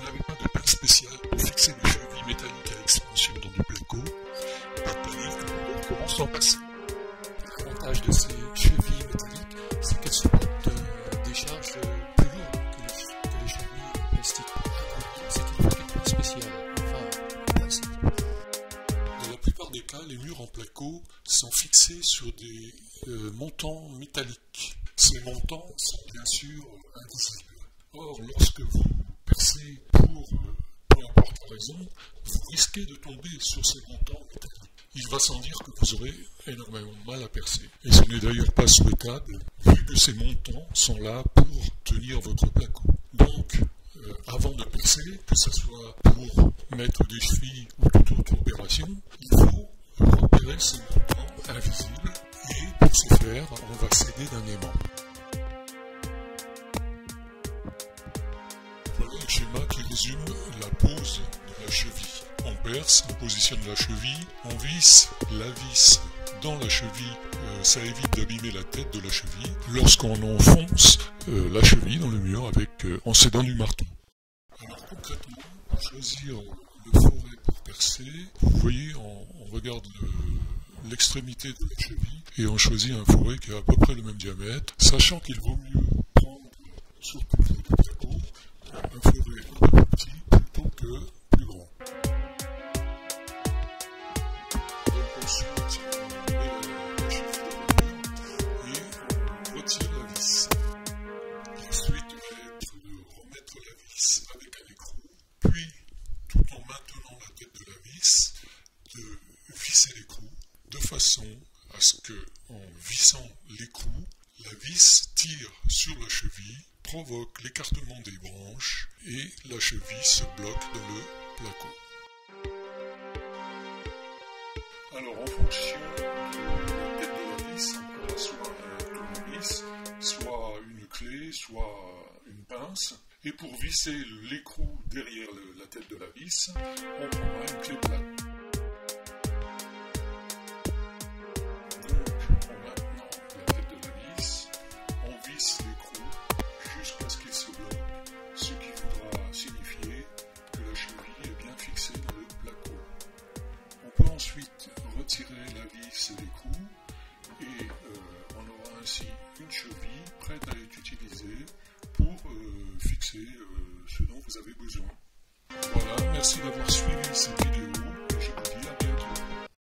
n'avez pas de pince spéciale pour fixer les chevilles métalliques à expansion dans du placo, pas de panique, on commence sans passer. L'avantage de ces chevilles métalliques, c'est qu'elles supportent des charges plus lourdes que les chevilles plastiques. C'est qu'il faut quelque chose de spécial. Dans la plupart des cas, les murs en placo sont fixés sur des montants métalliques. Ces montants sont bien sûr invisibles. Or, lorsque vous percez pour peu importe la raison, vous risquez de tomber sur ces montants métalliques. Il va sans dire que vous aurez énormément de mal à percer. Et ce n'est d'ailleurs pas souhaitable, vu que ces montants sont là pour tenir votre placo. Donc, avant de percer, que ce soit pour mettre des chevilles ou toute autre opération, il faut repérer ces montants invisibles. Et pour ce faire, on va s'aider d'un aimant. Voilà un schéma qui résume la pose de la cheville. On perce, on positionne la cheville, on visse la vis dans la cheville, ça évite d'abîmer la tête de la cheville. Lorsqu'on enfonce la cheville dans le mur en s'aidant du marteau. Alors concrètement, pour choisir le fourré pour percer, vous voyez, on regarde l'extrémité de la cheville et on choisit un fourré qui a à peu près le même diamètre, sachant qu'il vaut mieux prendre, surtout pour le placo, un fourré un peu plus petit plutôt que plus grand. Donc ensuite, on met la cheville dans le mur et on retire la vis. La suite va être de remettre la vis avec un écrou, puis tout en maintenant la tête de la vis, de visser l'écrou de façon à ce que, en vissant l'écrou, la vis tire sur la cheville, provoque l'écartement des branches et la cheville se bloque dans le placo. Alors en fonction de la tête de la vis, on aura soit un tournevis, soit une clé, soit une pince. Et pour visser l'écrou derrière la tête de la vis, on prendra une clé plate. Jusqu'à ce qu'il se bloque, ce qui voudra signifier que la cheville est bien fixée dans le placo. On peut ensuite retirer la vis et l'écrou et on aura ainsi une cheville prête à être utilisée pour fixer ce dont vous avez besoin. Voilà, merci d'avoir suivi cette vidéo.